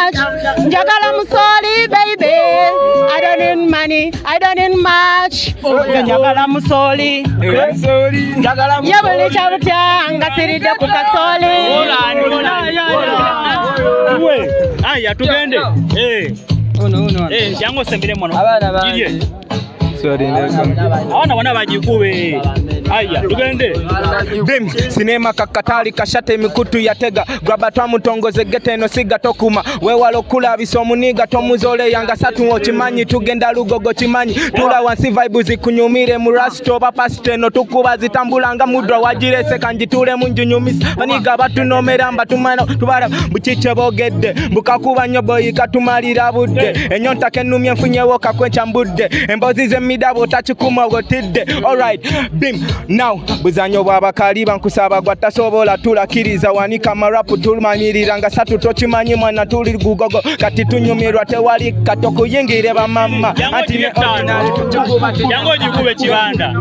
much. Njagala musoli, baby. I don't need money, I don't need much. Njagala musoli. Yabuli chabutya, ngasiride kukasoli. Aya, tugende. Jango sembile mwana. Awana wana bajikube. Aya, tugende. Bim, sinema kakatali kashate mikutu yatega. Graba twamutongoze gete no siga tokuma. Wewalo kula bisomuniga tomuzole yanga satu ochimanyi tugenda lugogo chimanyi. Tula wansi vibe zikunyumire murasto papa steno tukuba zitambulanga mudra wajirese kanjitule munjunyumisa. Baniga batunomera mbatumana tubara buchiche bogedde. Bukakuba nyobo ikatumalira budde. Enyonta kenumye mfunyewo kakwencha mbudde. Embozi ze midabo tachikuma gotidde. Alright, bim, now buzanyo bwabakali bankusaba gwatasobola tulakiriza wanika marapu tulumanyirira nga satu tochimanyi mwana tuli gugogo kati tunyumirwa tewali katokuyingire bamama anti ne jango jikube chibanda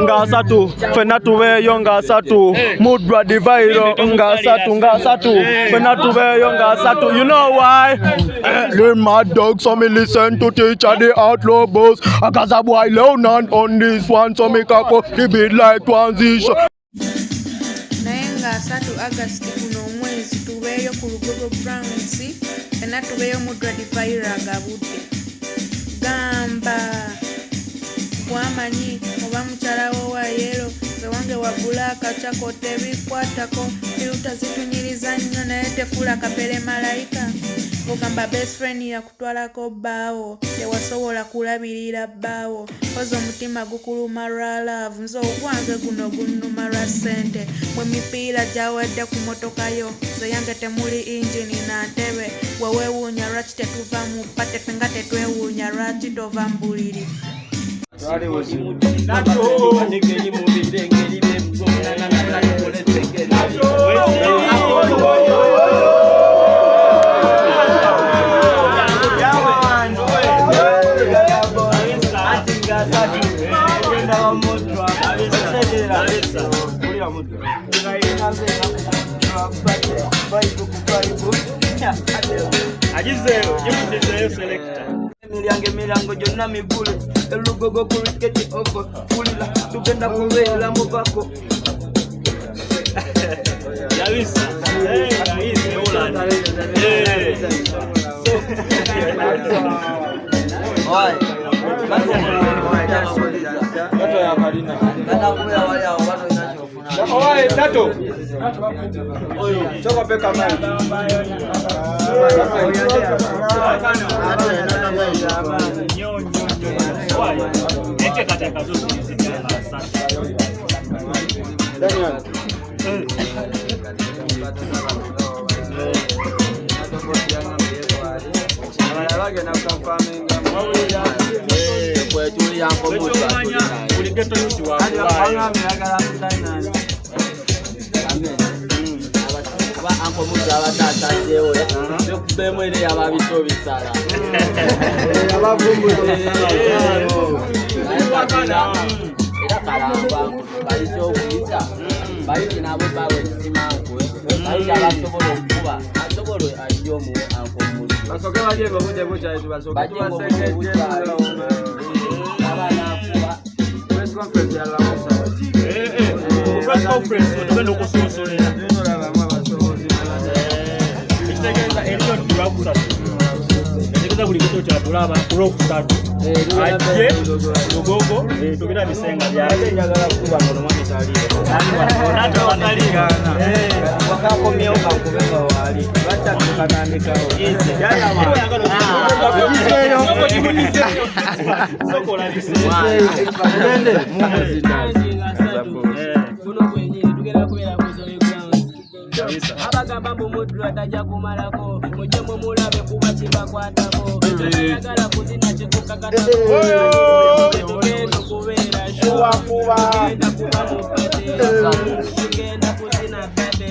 nga satu fena tubeyo nga satu mudra divairo nga satu fena tubeyo nga satu. You know why? Learn my dog so me listen to teacher the outlaw boss. I got a boy Leonan on this one so me kako the beat like transition. Naenga satu August kuno mwezi tubeyo ku Lugogo Brands ena tubeyo mudra divaira gabutte gamba kwamanyi oba mukyalawo wa yero zewange wagula akachako tebikwatako firuta zitunyiriza nnyo naye tefula kapere malayika ogamba best friend yakutwalako bbaawo tewasobola kulabirira bbaawo koza omutima gukuluma lwa laavu nze ogwange guno gunnuma lwa ssente bwe mipiira gyawedde ku motoka yo zeyange temuli injini na ntebe weweewuunya lwaki tetuva mu pate fenga tetwewuunya lwaki tova mu buliri. Milango jonna migule elugogo kuriketi oko kulila tugenda kubeera mubako Yalisa yalisa Holland oi bato ya Marina kana kuya wale hao watu inachofuna oi tato choka peka mali Anko muda abatata jewe bemwele ababiso bisala abavumbuye era kalamba balizo kuita bali nabo bawe simankwe bali abasobola okuba asobola ajomu anko muda basoke baje babude buja basoke tubasenge abana kuba press conference ya la musa press conference tugenda okusunsulira Elio turakusatu Ndigeza buli kitu kya tulaba kurokusatu ajje lugogo tugenda bisenga byaje njagala kuba ngono mami taliro nato batalira wakakomyewo kakubeba wali bacha tukanandikawo yala ma sokola bisenga ndende abagamba mbu muddu atajja kumalako mujjemu mulabe kuba kibakwatako ayagala kuzina kikukakatako tugenda kubeera tugenda kuba mupate tugenda kuzina kate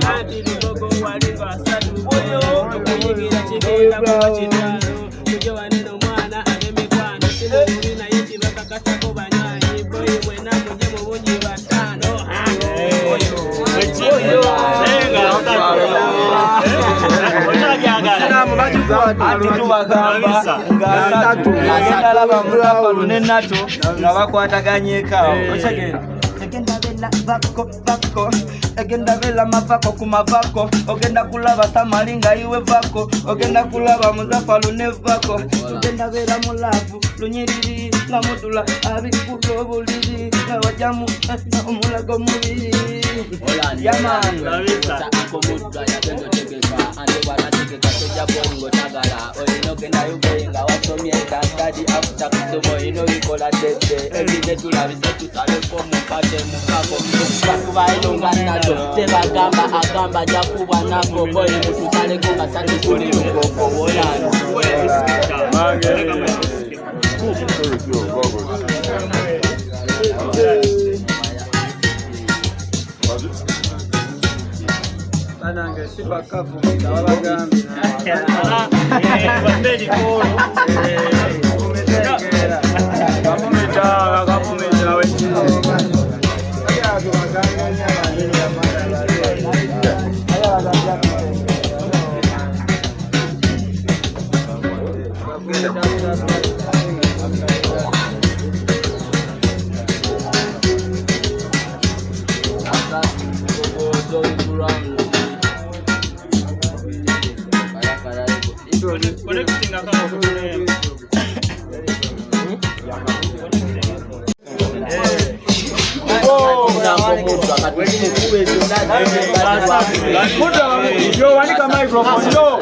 anti lugogo waliva asatu okuyingira kigenda kuba kitaano mujje wanene omwana ab'emikwano simubuli naye kibakakatako banyanyi boyi bwena mujje mu bungi bataano tubagamba ngasatu agenda laba mutapa lunenato nga bakwataganyeka otegera egenda bella vako egenda bella mavako kumavako ogenda kulaba samali nga iwe vako ogenda kulaba muzafalu ne vako ogenda bella mulavu lunyiriri nga mudula abikulo buliri nga wajamu omulago mubiri yamani akomudwa yagendo tegeka ande bwanategeka toja bongo tagala olino genda yugenga wasomye kangadi afuta kusomo ino ikola tete ebide tulabise tutaleko mukate mukako bakubailunga nato tebagamba agamba jakubwa nako boyi mututaleko kasati tuli lukoko wolano Ananga sipa kafu tawagambi bateli kolo umetekera kamumeta kakumeta wetu Yo, wanika microphone, yo.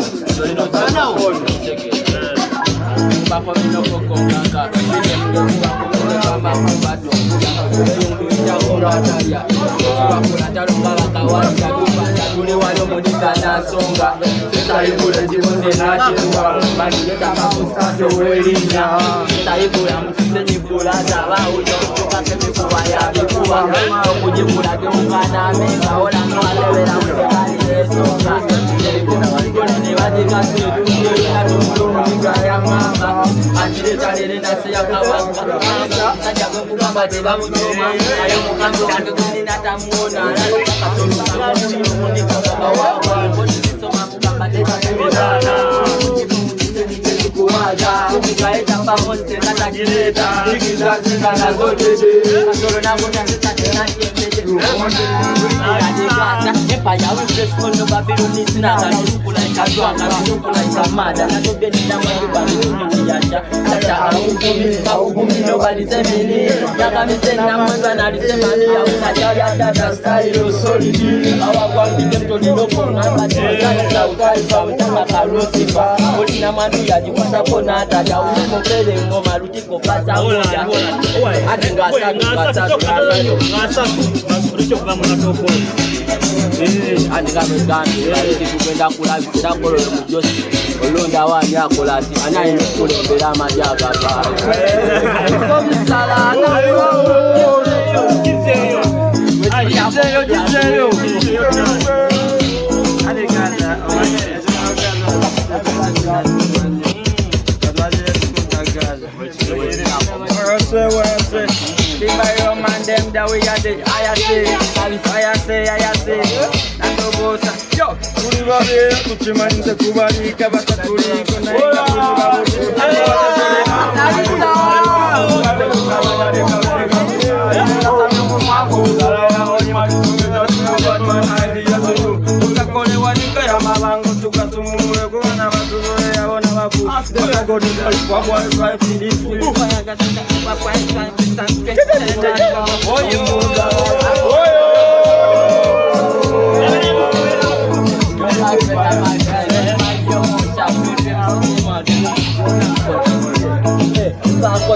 Kwenda kulabisira kolo mujosi olonda wani akola ati anaye kulembera amajaga ba komisala jizeyo Timbayo man them that we got it. I say. Bosa. Yo, kuri babe kuchimanze kubarika bakaturi kona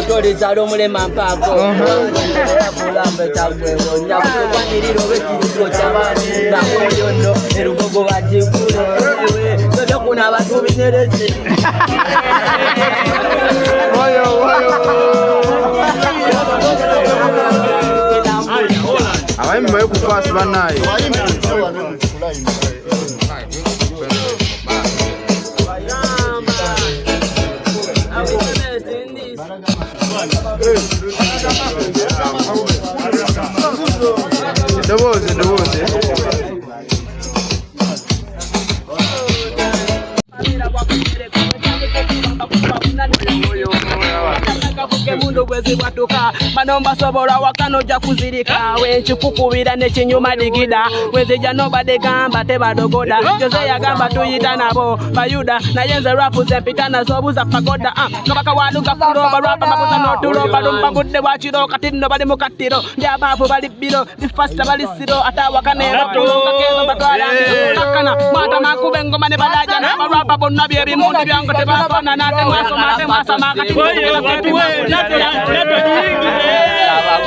Tori zaro mulema mpako Kulambe chakwewo Nyakuwa niriro wechiriko chabani Nakoyono Erugogo wajikule Sojo kuna watu vinerezi Oyo Awaimi mwe kufasi banayi Doboze sibwatuka bano mbasobola wakano ja kuzirika wenchikukubira nekinyuma digida wezija nobody gamba tebadogoda Jose yagamba tuyita nabo bayuda naye nze rapu zempita nazo buza pagoda kabaka waluga fulo barapa babuza notulo balumba budde bwakiro kati nno bali mu katiro ndi abaavu bali biro ndi fasta bali siro atawakanero kakezo bagala nakana mata makube ngoma ne badaja na barapa bonna bye bimundi byango tebafana nate mwasa makati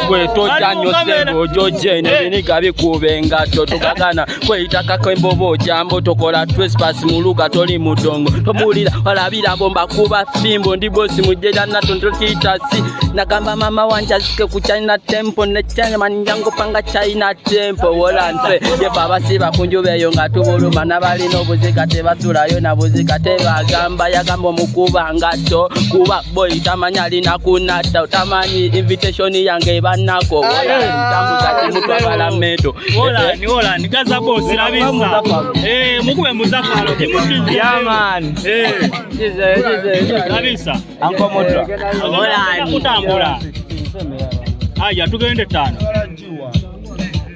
kwe tojanyo sebo joje nebinika bikubenga totugagana kweyitaka kwembobo jambo tokola trespass muluga toli mudongo tomulira walabira bomba kuba fimbo ndi bosi mujeda na tontotitasi nagamba mama wanja zike ku China temple ne China manyango panga China temple wolanse ye baba siba kunjubeyo ngatubuluma nabali nobuzika tebasulayo nabuzika tebagamba yagamba mukuba ngato kuba boy tamanyali nakunata utamani invitation yange banako wolanse mutwala meto Ola ni gaza boss labisa mukube muzafalo yeah man labisa anko moto ola kutambula aya tugende tano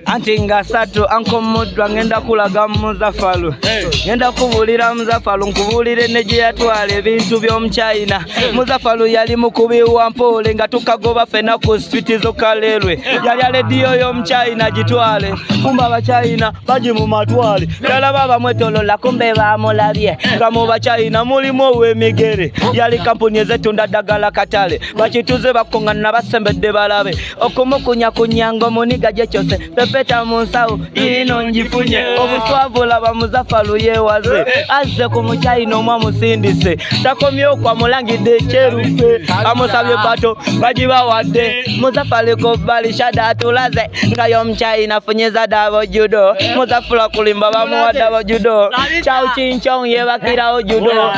anti ngasatu anko modwa ngenda kulaga Muzafalu ngenda kubulira Muzafalu nkubulire neje yatwale ebintu by'omuchina Muzafalu yali mukubiwa mpole nga tukagoba fena ku street zo kalelwe yali radio y'omuchina gitwale kumba abachina baji mu matwale dala baba mwetolola kumbe bamulabye nga mu bachina mulimo ow'emigere yali kampuni ezetunda ddagala katale bakituze bakongana basembedde balabe okumukunya kunyango muniga gye cyose peta munsawo ino njifunye obuswavula ba Muzafalu yewaze azze ku muchina omwa musindise takomyo kwa mulangide cherupe amusabye bato bajiba wadde Muzafalu ko bali shada tulaze ngayo muchina funyeza dabo judo Muzafalu kulimba bamuwada ba judo chao chinchong yebakira o judo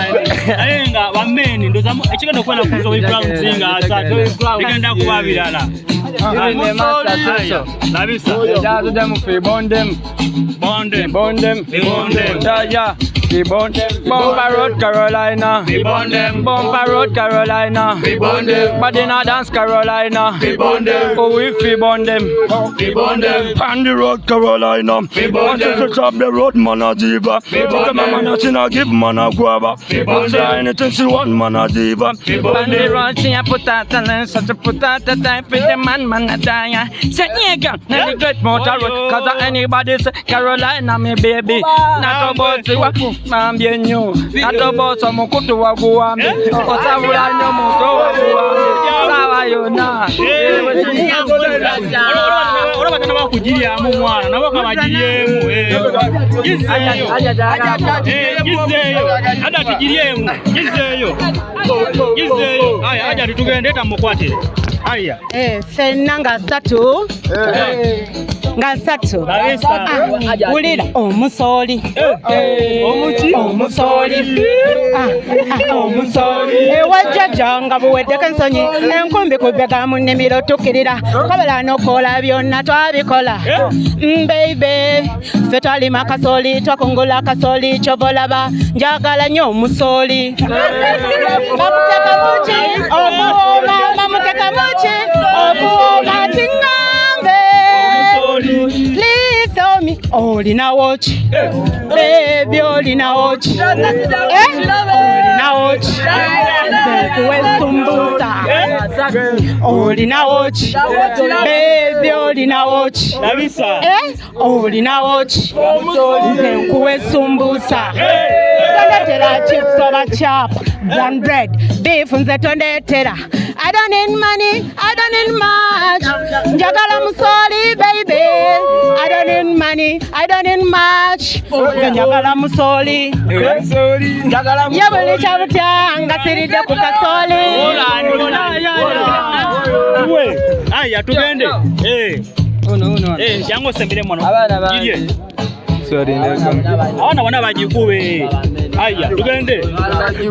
ayenga bameni ndozamu ekigenda kwena kuzo Ibrahim Zinga asatu bigenda kubabirala ne master so labisa to them fi bondem yeah fi bondem Bumper Road Carolina fi bondem Bumper Road Carolina fi bondem Madina Dance Carolina fi bondem oh we fi bondem Pandy Road Carolina fi bondem to chop the road man a diva come man a china give man a guava say anything she want man a diva Pandy Road she a putata such a putata type with the man a die say nigga na the great motor road cause anybody say Carolina me baby not about you mambienyo not about some kutu wa guambe osavula nyo moto wa guambe sawa yona ora batana bakujiria mu mwana nabo kabajiriemu gizeyo ada tujiriemu gizeyo aya aja tugende tamukwatire aya fenna ngasatu ulira omusoli ewajjajanga buweddeko ensonyi enkumbi kubega mu nnimiro tukirira kabala nokola byonna twabikola baby ffe twalima kasoli twakungula akasoli kyovolaba njagala nnyo omusoli bamuteka muki obuwooma bamuteka muki obuwooma tingambe please tell me olinawo ki baby olinawo ki olinawo ki kuwesumbusa olinawo ki baby olinawo ki olinawo ki kuwesumbusa tondetera chips oba chap brown bread beef nze tondetera I don't need money, I don't need much. Njagala musoli, baby. I don't need money, I don't need much. Njagala musoli. Yabuli chabutya ngasiride ku kasoli. Aya tugende. Jango sembere mono. Girie. Awana wana bajikube. Aya, tugende.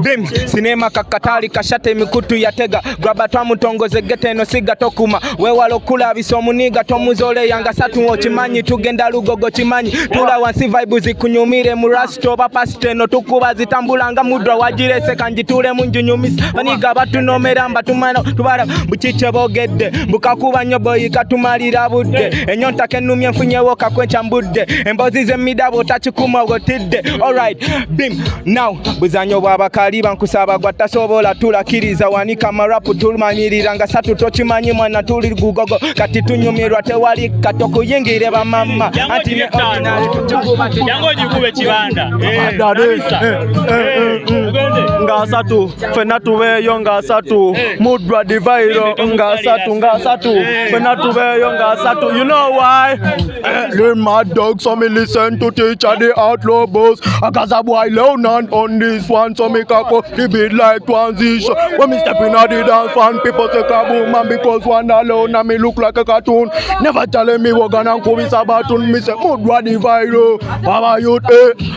Bim, sinema kakatali kashate mikutu yatega. Graba twamutongoze gete no siga tokuma. Wewalo kula bisomuniga tomuzole yanga satu ochimanyi tugenda lugogo chimanyi. Tula wansi vibe zikunyumire murasto bapasite no tukuba zitambulanga mudra wajirese kanjitule munjunyumisa. Baniga batunomera mbatumano tubara buchiche bogedde. Bukakuba nyobo ikatumalira budde. Enyonta kenumye mfunyewo kakwencha mbudde. Embozi ze midabo tachikuma gotidde. Alright, bim, now buzanyo bwabakali bankusaba gwatasobola tulakiriza wanika marapu tulumanyirira nga satu tochimanyi mwana tuli gugogo kati tunyumirwa tewali katokuyingire bamama anti ne jango jikube chibanda nga satu fena tubeyo nga satu mudra divairo nga satu fena tubeyo nga satu. You know why? Learn my dog so me listen to teacher the outlaw boss. I got a boy Leonan on this one so me kako the beat like transition. When me step in at the dance fan people say kaboom man because one alone and me look like a cartoon. Never telling me what gonna come is a baton. Me say mudra divairo waba youth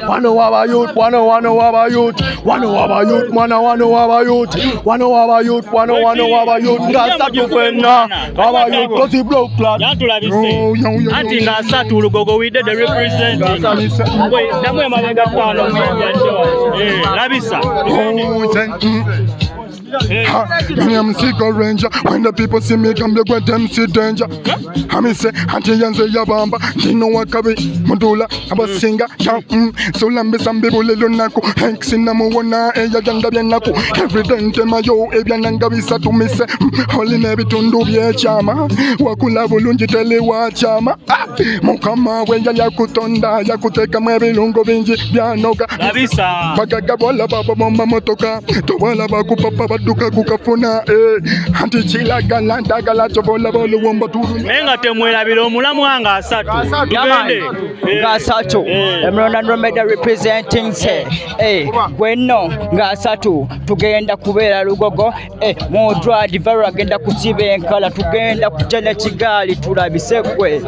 wanna waba youth wanna waba youth wanna waba youth wanna waba youth wanna waba youth wanna waba youth nga satu fena waba youth cause he blow clot. Anti nga satu lugogo we did the representing. Wait, namwe mabenga tano labisa. I'm sick of ranger. When the people see me come, they go them see danger. I me say, Auntie Yanze Yabamba, you know what Kabi Modula, I'm a singer. So Lambe Sambi Lunaku, Hank Sinamu Wana, Yaganda Bianaku. Every day, Temayo, Ebiananga Visa to me say, Holy Nebi Tundu Chama, Wakula Volunji Telewa Chama, Mokama, when Yakutonda, Yakuteka Mary Lungo Vinji, Bianoka, Labisa, Bagagabola Baba Motoka, Towala Baku Papa. Duka kukafuna anti chila galanda galacho bola bolo womba turu menga temwela bilo mulamu anga asatu tugende nga asatu emrona Andromeda representing say gwenno nga asatu tugenda kubera lugogo mudra divara agenda kusibe enkala tugenda kujana kigali tulabisekwe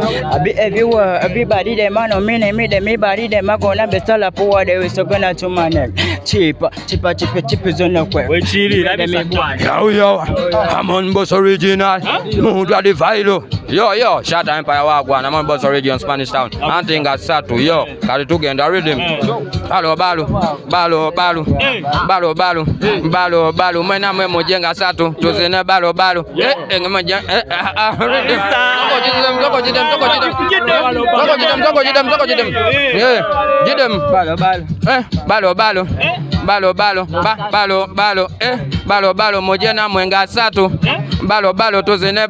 everybody the man on me the me body the magona betala power they so gonna to manage cheap zone kwe wechiri Yo, I'm on Boss Original. Mudra Divairo. Yo, Shatta Empire Wagwan. I'm on Boss Original Spanish Town. Anting at Satu. Yo, Kali tugenda rhythm. Balo. Mena mwe jenga Satu. Tuzene balo. Balo mojena mwenga satu balo tuzene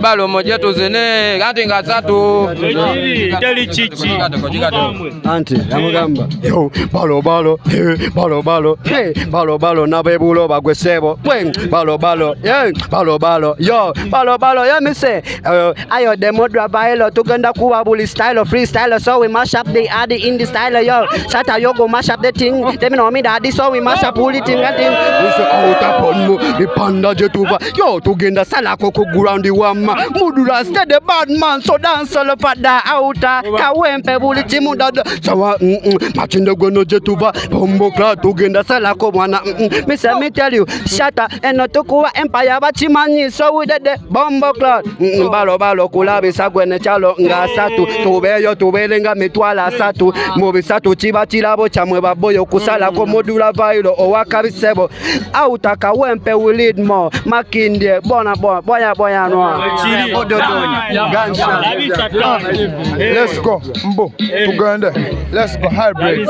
balo moje tuzene anti nga satu teli chichi anti amugamba yo balo nabebulo bagwesebo balo yo me say ayo demo driver tugenda kuba bully style freestyle so we mash up the adi in the style yo Shatta yo go mash up the thing them know me daddy so we mash up bully thing and thing we say out upon mo the panda jetuva yo tugenda sala koko ground wama mudura stay the bad man so dance all pada outa kawempe bully timu dada sawa machinde gono jetuva bombo kla tugenda sala ko mwana me say me tell you Shatta eno tokuwa empire bachimanyi so we the bombo kla balo kulabi sagwene chalo nga satu tubeyo tubelenga mitwala satu mubisatu chibatilabo chamwe baboyo kusala ko modula vailo owakabisebo autaka wempe we lead more makinde boya no let's go mbo tugende let's go hybrid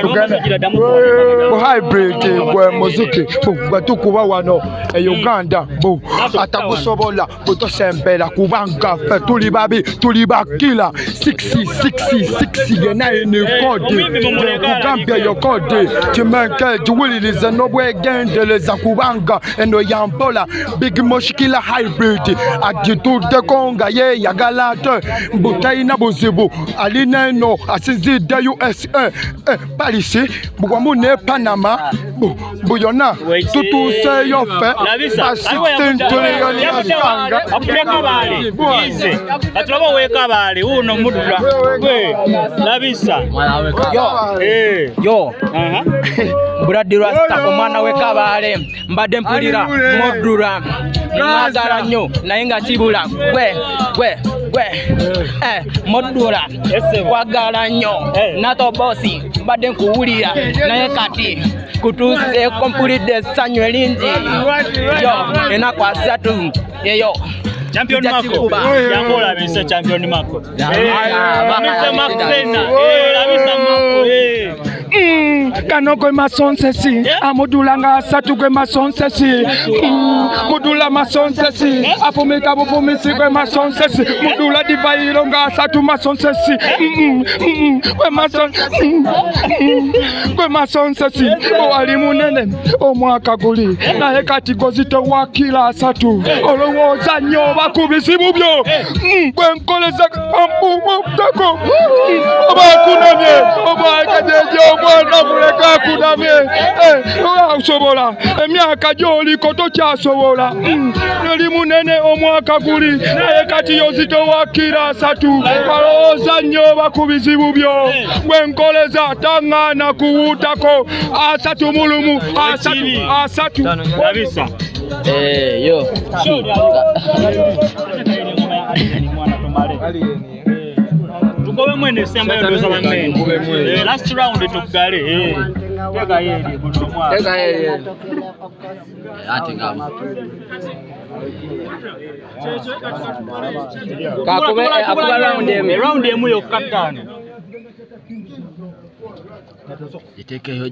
tugende bo hybrid kwa muzuki batukuba wano Uganda bo atakusobola butosembera kubanga fe tuli bakila 60 yenayini kode kugambia yo kode chimenke juwililize nobwe gendeleza kubanga eno yambola big moshikila hybrid agitude konga ye yagalate mbutaina buzibu alineno asizide USA Paris bugwamune Panama buyona tutuse yofe asitentuleyoni apuleka bali ize atulaba weka bali uno mudula gwe labisa yo Brad Rasta omwana wekabale mbadde mpulira modura mwagala nnyo naye nga kibula gwe modura kwagala nnyo nato bosi mbadde nkuwulira naye kati kutuse kompulidde essanyu eringi yo ennaku asatu eyo Champion Mako yambola bise Champion Mako Mr. Maxena labisa Mako kano gwe masonsesi amudula nga asatu gwe masonsesi mudula masonsesi afumika bufumisi gwe masonsesi mudula divairo nga asatu masonsesi gwe masonsesi owali munene omwaka guli naye kati gozito wakila asatu olowooza nnyo bakubisi bubyo gwe nkoleza ambumoktako obakunamye obwakajeje obwana muleka kunamye osobola emyaka gy'oliko tokyasobola oli munene omwaka guli naye kati yozito wakira asatu balowooza nnyo bakubisi bubyo gwe nkoleza taŋŋaana kuwuutako asatu mulumu asatu labisa yo tukobe mwene semba yodoza bamene last round tukale teka yeli bunomwa teka yeli ati ngam kakobe akuba round emu yo captain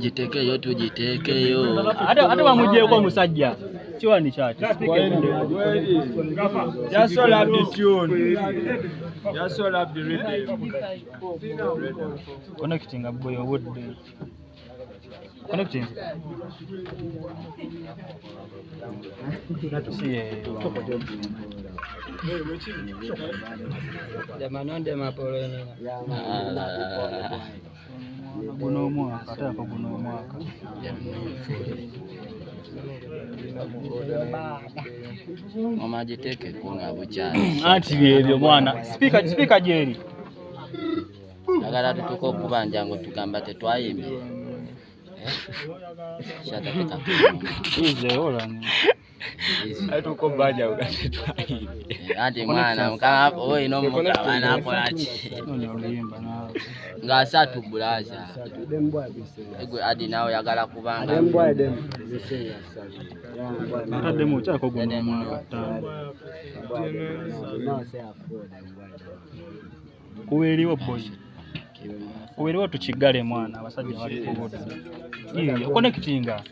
jitekeyo tujitekeyo ate bamujje ko musajja kiwani kyati just all up the tune just all up the rhythm connecting a boy wood connecting jamanonde mapoloni buno mwaka atako buno mwaka mama jiteke kunga buchana ati ebyo mwana speaker jeri agala tuko kubanja ngo tugamba tetwayimbe shata peka ize olani atuko baja ugatwayimbe ati mwana mkama oi no mukabana akolachi nga asatu bulaza egwe adi nawe yagala kubanga atademo chako guno mwaka kuweliwo boy kuweliwo tukigale mwana abasajja bali kubuda iyo connectinga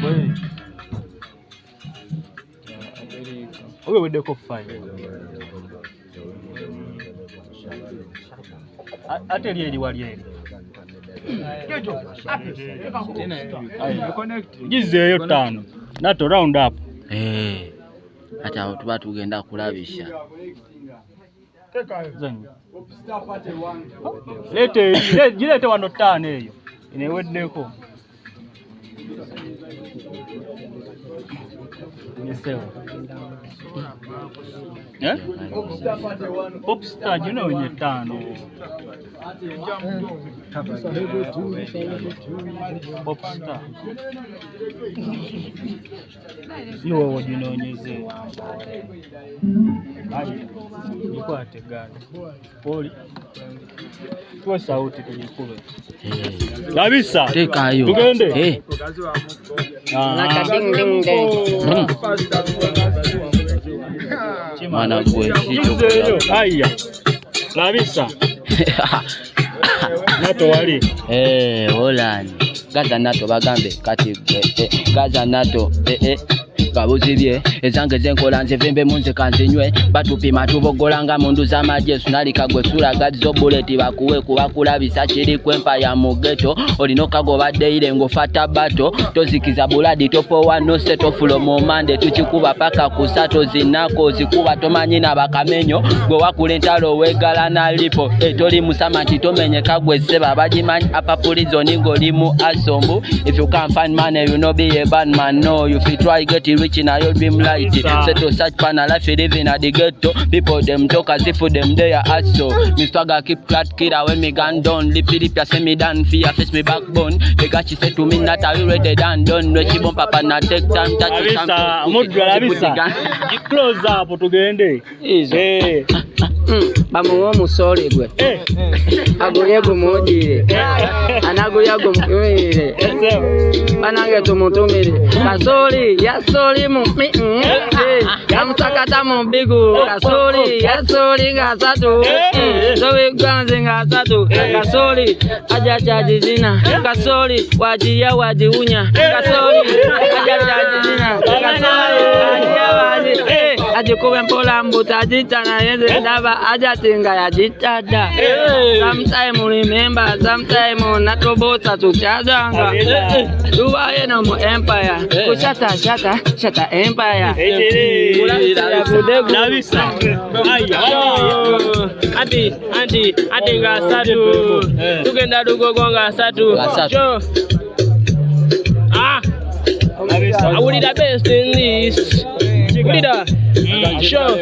boy owe wedeko fine ate lieli walieli gizeyo 5 nato round up ata tuba tugenda kulabisha lete wano 5 eyo ineweddeko Popstar you know nye 5 Popstar yo wajinonyeze nikwate gani poli kwa sauti tulikule kabisa tekayo tugende ding ding ding mana gwe hicho haya kabisa nato wali holani gaza nato bagambe kati gaza nato kabuzibye ezange zenkola nzivimbe munzika nzinywe batupima tubogolanga mundu z'amagye sunalika gwe sulaga zobuleti bakuwe kubakulabisa kiri kwempa ya mugeto olino kagobaddeire ngofata bato tozikiza buladi topowa no seto fulo momande tukikuba paka kusato zinako zikuba tomanyi na bakamenyo gwe wakula entalo wegala na lipo toli musama titomenye kagwe seba bajimanyi apa prison ngolimu asombu if you can't find money you no be a bad man no you fit try get rich in your dream light seto search pana life living at the ghetto people them talk as if them they are aso me swagger keep flat killer when me gun down lip ya say me done fear face me backbone they got she said to me not are you ready done done no she bump papa na take time touch you something Mudra close up tugende bamuwo musole gwe agoye gumujire anagoya gumwire banange tumutumire kasoli yasoli mu yamusakata mu bigu kasoli yasoli ngasatu zowe ganze ngasatu kasoli ajajaji zina kasoli wajiya wajiunya kasoli ajajaji zina kasoli wajiya waji ajikuwe mpola mbuta jitana yeze daba ajatinga ya jitada sometime remember sometime natobota tuchazanga duwaye na mu empire kushata shata empire Nabisa andi ngasatu tugenda dugogonga satu I will be the best in this. Sure,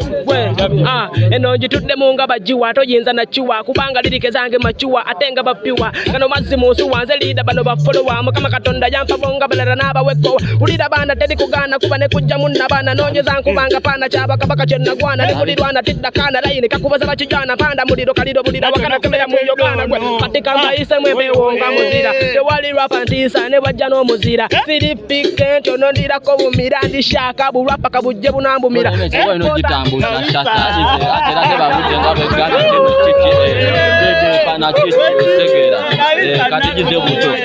eno jitude munga bajiwa toyinza na chiwa kubanga lirike zange machiwa atenga bapiwa kano mazimu suwanze lida bano bafolowa mukama katonda yampa bonga balana naba weko ulida bana tedi kugana kuba ne kujja munna bana nonye zankubanga pana chaba kabaka chenna gwana ni mulirwana tidda kana layini kakubaza bachijana panda muliro kalido bulida wakana kemera muyo bana gwe katika maisa mwebe wonga muzira the wali rapa ntisa ne bajano muzira filipike tono ndira ko bumira ndishaka burapa kabujje bunambumira no jitambuza shata atera babujenga begana teno chichi pana chichi segera katijize buto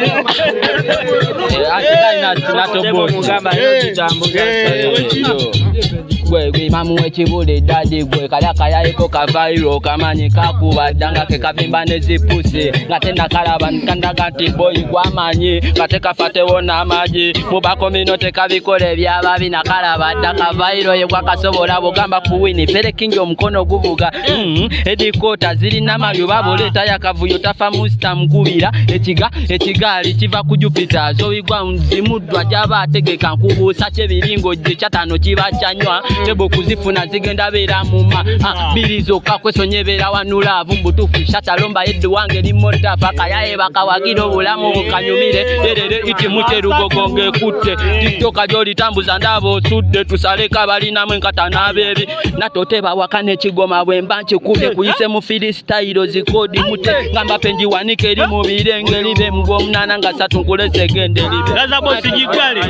ina tinatobo mugamba no jitambuza gwe mamu wechibule dadi gwe kaya iko kavairo kamanyi kakubadanga ke kavimba nezipusi ngatenda kalaba nkanda kati boy gwamanyi kateka fate wona amaji mubako minote kabikole byababi nakalaba kavairo ye kwakasobola bugamba kuwini perekingi omukono guvuga edikota ziri namayo baboleta yakavuyo tafa musta mkubira ekigali kiva ku Jupiter zo igwa nzimudwa jabategeka nkubusa chebiringo je chatano kiba chanywa ebo kuzifuna zigenda bera muma bilizo kakwesonyebera wanula avumbutufu shatalomba eddu wange limota paka yaye bakawagiro bulamu bukanyumire derere iti mucherugogonge kutte tiktoka joli tambuza ndabo sudde tusaleka balina mwenkata nabebi natoteba wakane kigoma bwembanche kubye kuyise mu freestyle zikodi mute ngamba penji wanike eri mu birenge libe mgo munana nga satu nkulese gende libe gaza bosi jikale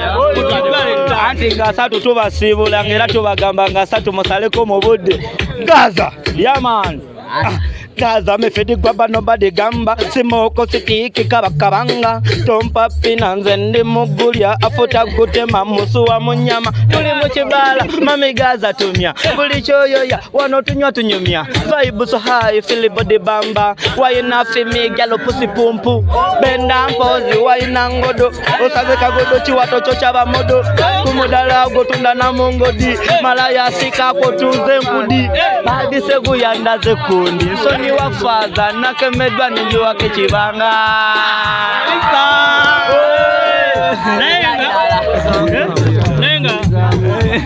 anti nga satu tubasibula ngera tubagamba nga satu musaleko mu budde gaza yeah man Gaza me fedi gwaba nobody gamba simoko sikiki kabakabanga tompa pinanze ndi mugulia afuta gutema musu wa munyama tuli muchibala mami Gaza tumya buli choyoya wano tunywa tunyumya vibe so high feel body bamba why na fi me galo pussy pumpu benda mpozi why na ngodo osaze kagodo chiwato chocha ba modo kumudala gotunda na mongodi malaya sika ko tunze nkudi badi segu yandaze kundi so ni wafaza nakemedwa ninjua kechibanga nenga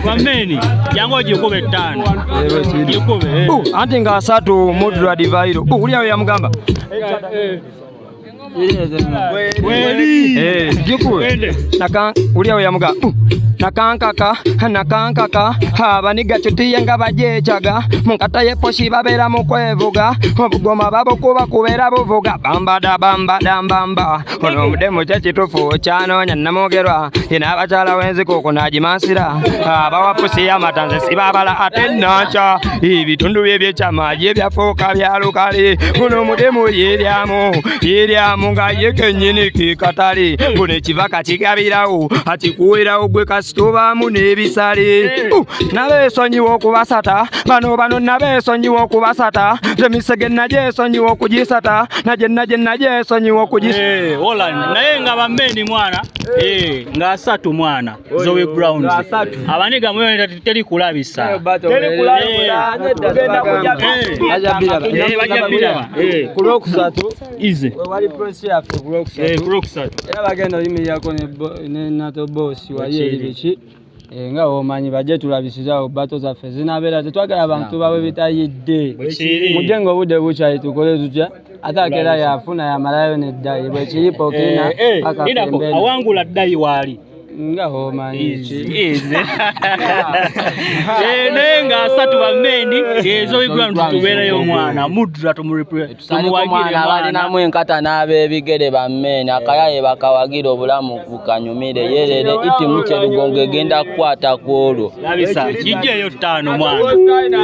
wameni yango jikobe 5 jikobe anti nga 3 Mudra Divairo uliya ya mugamba jikuwe naka uliya ya mugamba nakankaka abaniga chutiye nga bajechaga munkata yeposhi babera mukwevuga obugoma babo kuba kubera buvuga bamba ono mudemo chachitufu chanonya namogerwa ina abachala wenzi koko najimasira abawapusi ya matanze sibabala atenacha ibitundu byebye chamaje byafoka byalukali ono mudemo yiryamu nga yekenyini kikatali bune chivaka chigabirawo atikuwira ogwe tubaamu n'ebisale nabeesonyiwa okubasata bano nabeesonyiwa okubasata nze misege nagyesonyiwa okugisata naje nagyesonyiwa okugisata Holland naye nga bameni mwana nga asatu mwana Zoe Brown abaniga mwe teri kulabisa tugenda kujja kulokusatu ize wali prosi yaffe kulokusatu era bagenda oyimirirako ne nato boss wali biki nga omanyi bajje tulabisizawo bato zaffe zinabeera tetwagala abantu bawe bitayidde mujje nga obudde bukyayi tukole tutya ate akera yafuna yamalayo neddayi bwe kiripo kina awangula ddayi waali nga omanyi naye nga asatu bameni ezo Ground tubeereyo omwana mudra tumuwagire balinamu enkata n'ab'ebigere bameni akayaye bakawagira obulamu bukanyumire yerere iti mukyerugongo egenda kukwata ku olwo labisa kijjeeyo 5 mwana